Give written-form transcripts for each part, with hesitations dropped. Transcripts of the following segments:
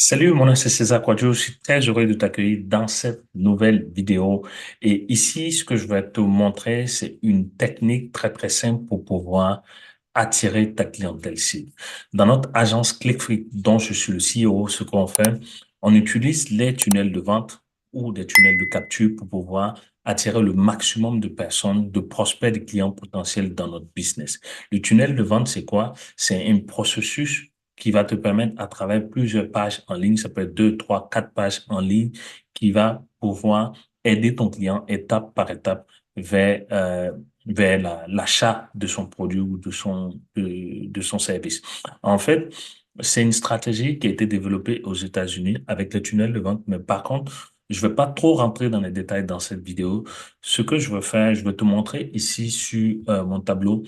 Salut, mon nom c'est César Kouadio. Je suis très heureux de t'accueillir dans cette nouvelle vidéo. Et ici, ce que je vais te montrer, c'est une technique très très simple pour pouvoir attirer ta clientèle cible. Dans notre agence ClickFree, dont je suis le CEO, ce qu'on fait, on utilise les tunnels de vente ou des tunnels de capture pour pouvoir attirer le maximum de personnes, de prospects, de clients potentiels dans notre business. Le tunnel de vente, c'est quoi? C'est un processus qui va te permettre à travers plusieurs pages en ligne, ça peut être deux, trois, quatre pages en ligne, qui va pouvoir aider ton client étape par étape vers vers l'achat de son produit ou de son service. En fait, c'est une stratégie qui a été développée aux États-Unis avec les tunnels de vente, mais par contre, je vais pas trop rentrer dans les détails dans cette vidéo. Ce que je veux faire, je vais te montrer ici sur mon tableau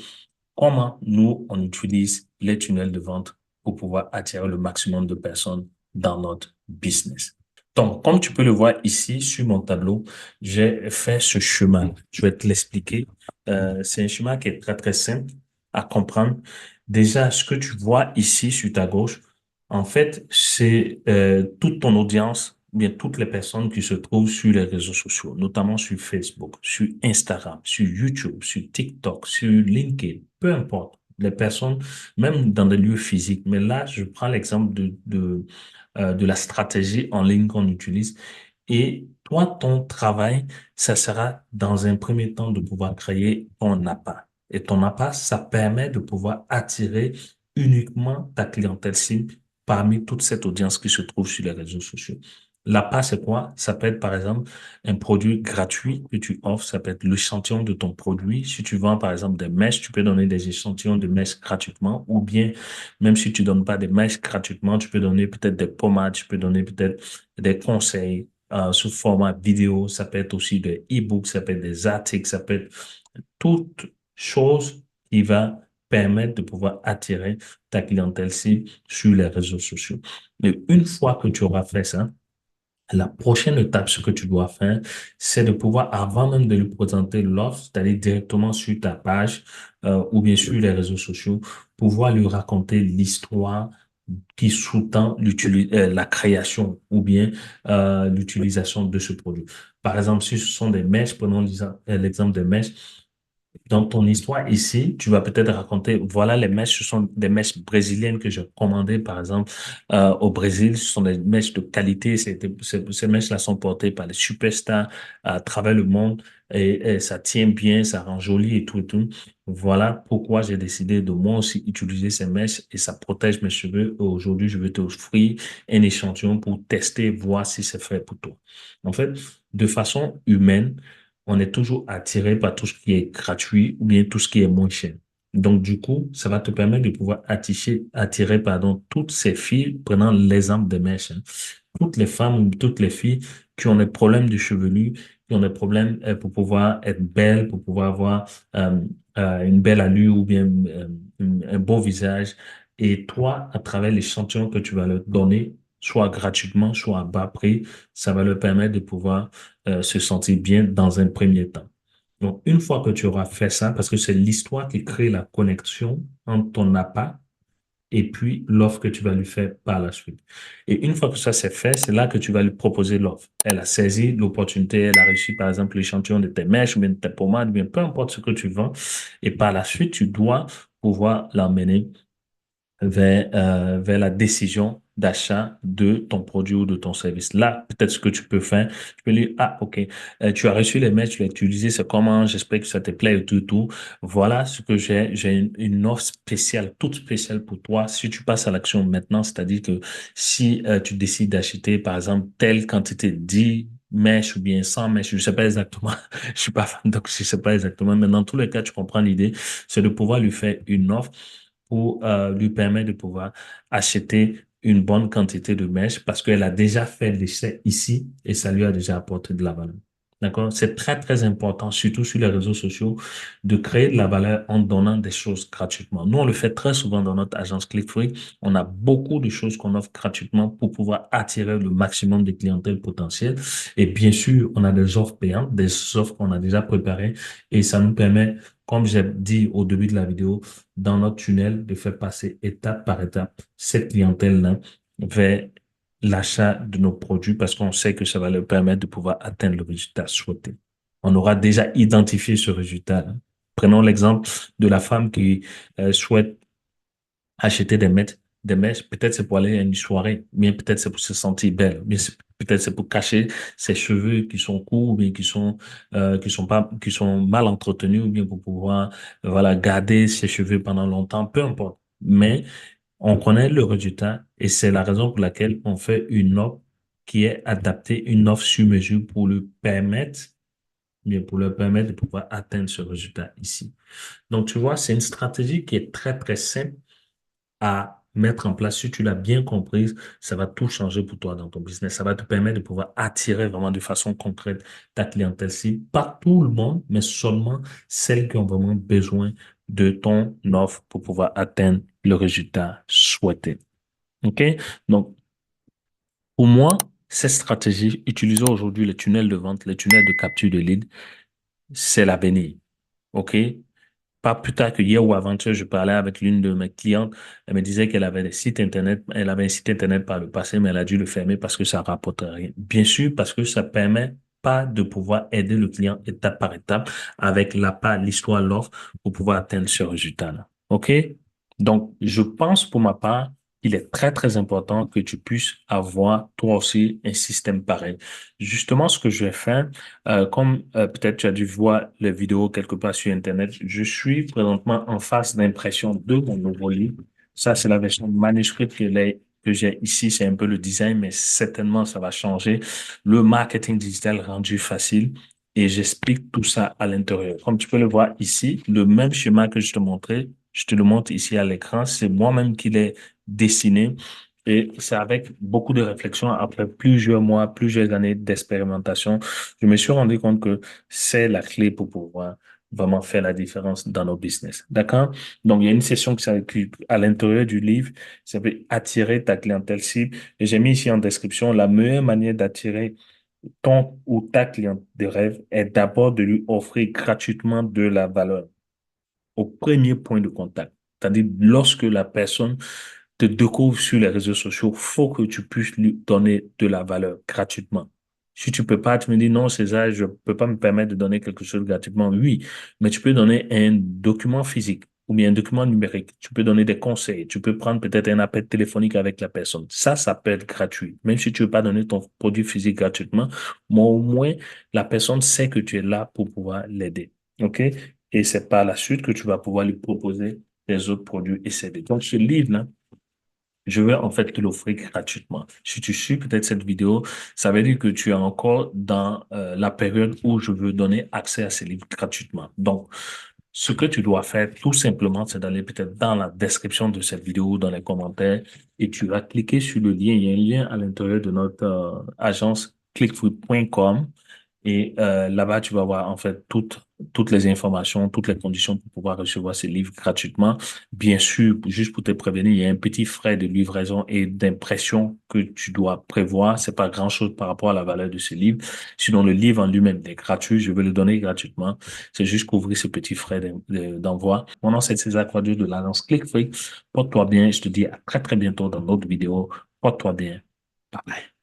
comment nous, on utilise les tunnels de vente pour pouvoir attirer le maximum de personnes dans notre business. Donc, comme tu peux le voir ici sur mon tableau, j'ai fait ce chemin. Je vais te l'expliquer. C'est un chemin qui est très, très simple à comprendre. Déjà, ce que tu vois ici sur ta gauche, en fait, c'est toute ton audience, bien toutes les personnes qui se trouvent sur les réseaux sociaux, notamment sur Facebook, sur Instagram, sur YouTube, sur TikTok, sur LinkedIn, peu importe. Les personnes, même dans des lieux physiques. Mais là, je prends l'exemple de la stratégie en ligne qu'on utilise. Et toi, ton travail, ça sera dans un premier temps de pouvoir créer ton appât. Et ton appât, ça permet de pouvoir attirer uniquement ta clientèle cible parmi toute cette audience qui se trouve sur les réseaux sociaux. L'appât, c'est quoi? Ça peut être, par exemple, un produit gratuit que tu offres. Ça peut être l'échantillon de ton produit. Si tu vends, par exemple, des mèches, tu peux donner des échantillons de mèches gratuitement. Ou bien, même si tu donnes pas des mèches gratuitement, tu peux donner peut-être des pommades, tu peux donner peut-être des conseils sous format vidéo. Ça peut être aussi des e-books, ça peut être des articles, ça peut être toute chose qui va permettre de pouvoir attirer ta clientèle cible sur les réseaux sociaux. Mais une fois que tu auras fait ça, la prochaine étape, ce que tu dois faire, c'est de pouvoir, avant même de lui présenter l'offre, d'aller directement sur ta page ou bien sur les réseaux sociaux, pouvoir lui raconter l'histoire qui sous-tend la création ou bien l'utilisation de ce produit. Par exemple, si ce sont des mèches, prenons l'exemple des mèches, dans ton histoire ici, tu vas peut-être raconter, voilà les mèches, ce sont des mèches brésiliennes que j'ai commandées, par exemple, au Brésil. Ce sont des mèches de qualité. Ces mèches-là sont portées par des superstars à travers le monde et ça tient bien, ça rend joli et tout et tout. Voilà pourquoi j'ai décidé de moi aussi utiliser ces mèches et ça protège mes cheveux. Aujourd'hui, je vais t'offrir un échantillon pour tester, voir si c'est fait pour toi. En fait, de façon humaine, on est toujours attiré par tout ce qui est gratuit ou bien tout ce qui est moins cher. Donc, du coup, ça va te permettre de pouvoir attirer, pardon, toutes ces filles, prenant l'exemple des mèches, hein. Toutes les femmes ou toutes les filles qui ont des problèmes de chevelure, qui ont des problèmes pour pouvoir être belles, pour pouvoir avoir euh, une belle allure ou bien un beau visage. Et toi, à travers l'échantillon que tu vas leur donner, soit gratuitement, soit à bas prix, ça va leur permettre de pouvoir se sentir bien dans un premier temps. Donc, une fois que tu auras fait ça, parce que c'est l'histoire qui crée la connexion entre ton appât et puis l'offre que tu vas lui faire par la suite. Et une fois que ça c'est fait, c'est là que tu vas lui proposer l'offre. Elle a saisi l'opportunité, elle a reçu par exemple l'échantillon de tes mèches, ou bien de tes pommades, ou bien peu importe ce que tu vends. Et par la suite, tu dois pouvoir l'emmener vers la décision d'achat de ton produit ou de ton service. Là, peut-être ce que tu peux faire, tu peux lui, ah, OK, tu as reçu les mails, tu l'as utilisé, c'est comment, j'espère que ça te plaît et tout, tout. Voilà ce que j'ai une offre spéciale, toute spéciale pour toi. Si tu passes à l'action maintenant, c'est-à-dire que si tu décides d'acheter, par exemple, telle quantité, 10 mèches ou bien 100 mèches, je sais pas exactement, je suis pas fan, donc je sais pas exactement, mais dans tous les cas, tu comprends l'idée, c'est de pouvoir lui faire une offre pour lui permettre de pouvoir acheter une bonne quantité de mèches parce qu'elle a déjà fait l'essai ici et ça lui a déjà apporté de la valeur. D'accord? C'est très, très important, surtout sur les réseaux sociaux, de créer de la valeur en donnant des choses gratuitement. Nous, on le fait très souvent dans notre agence ClickFree. On a beaucoup de choses qu'on offre gratuitement pour pouvoir attirer le maximum de clientèle potentielle. Et bien sûr, on a des offres payantes, des offres qu'on a déjà préparées et ça nous permet, comme j'ai dit au début de la vidéo, dans notre tunnel, de faire passer étape par étape cette clientèle-là vers l'achat de nos produits parce qu'on sait que ça va leur permettre de pouvoir atteindre le résultat souhaité. On aura déjà identifié ce résultat. Prenons l'exemple de la femme qui souhaite acheter des mèches, peut-être c'est pour aller à une soirée, mais peut-être c'est pour se sentir belle, mais peut-être c'est pour cacher ses cheveux qui sont courts, ou bien qui sont mal entretenus, ou bien pour pouvoir, voilà, garder ses cheveux pendant longtemps, peu importe. Mais on connaît le résultat et c'est la raison pour laquelle on fait une offre qui est adaptée, une offre sur mesure pour lui permettre, bien pour leur permettre de pouvoir atteindre ce résultat ici. Donc, tu vois, c'est une stratégie qui est très, très simple à mettre en place. Si tu l'as bien comprise, ça va tout changer pour toi dans ton business. Ça va te permettre de pouvoir attirer vraiment de façon concrète ta clientèle cible. Pas tout le monde, mais seulement celles qui ont vraiment besoin de ton offre pour pouvoir atteindre le résultat souhaité. OK? Donc, pour moi, cette stratégie, utilisant aujourd'hui les tunnels de vente, les tunnels de capture de lead, c'est l'avenir. OK? Pas plus tard que hier ou avant-hier, je parlais avec l'une de mes clientes. Elle me disait qu'elle avait des sites Internet. Elle avait un site Internet par le passé, mais elle a dû le fermer parce que ça rapporte rien. Bien sûr, parce que ça permet pas de pouvoir aider le client étape par étape avec la part, l'histoire, l'offre pour pouvoir atteindre ce résultat-là. OK? Donc, je pense pour ma part qu'il est très, très important que tu puisses avoir toi aussi un système pareil. Justement, ce que je vais faire, comme peut-être tu as dû voir les vidéos quelque part sur Internet, je suis présentement en phase d'impression de mon nouveau livre. Ça, c'est la version manuscrite que j'ai ici. C'est un peu le design, mais certainement, ça va changer. Le marketing digital rendu facile. Et j'explique tout ça à l'intérieur. Comme tu peux le voir ici, le même schéma que je te montrais, je te le montre ici à l'écran. C'est moi-même qui l'ai dessiné. Et c'est avec beaucoup de réflexion, après plusieurs mois, plusieurs années d'expérimentation, je me suis rendu compte que c'est la clé pour pouvoir vraiment faire la différence dans nos business. D'accord? Donc, il y a une session à l'intérieur du livre, ça s'appelle Attirer ta clientèle cible. Et j'ai mis ici en description la meilleure manière d'attirer ton ou ta cliente de rêve est d'abord de lui offrir gratuitement de la valeur au premier point de contact. C'est-à-dire, lorsque la personne te découvre sur les réseaux sociaux, faut que tu puisses lui donner de la valeur gratuitement. Si tu peux pas, tu me dis non, César, je peux pas me permettre de donner quelque chose gratuitement. Oui, mais tu peux donner un document physique ou bien un document numérique. Tu peux donner des conseils. Tu peux prendre peut-être un appel téléphonique avec la personne. Ça peut être gratuit. Même si tu veux pas donner ton produit physique gratuitement, mais au moins, la personne sait que tu es là pour pouvoir l'aider. OK? Et c'est par la suite que tu vas pouvoir lui proposer des autres produits et services. Donc, ce livre-là, je vais en fait te l'offrir gratuitement. Si tu suis peut-être cette vidéo, ça veut dire que tu es encore dans la période où je veux donner accès à ces livres gratuitement. Donc, ce que tu dois faire tout simplement, c'est d'aller peut-être dans la description de cette vidéo, dans les commentaires, et tu vas cliquer sur le lien. Il y a un lien à l'intérieur de notre agence clickfood.com. Et là-bas, tu vas voir en fait toutes les informations, toutes les conditions pour pouvoir recevoir ces livres gratuitement. Bien sûr, juste pour te prévenir, il y a un petit frais de livraison et d'impression que tu dois prévoir. C'est pas grand-chose par rapport à la valeur de ce livre. Sinon, le livre en lui-même est gratuit. Je vais le donner gratuitement. C'est juste couvrir ce petit frais d'envoi. Mon nom, c'est César Quadio de l'agence ClickFree. Porte-toi bien. Je te dis à très, très bientôt dans d'autres vidéos. Porte-toi bien. Bye bye.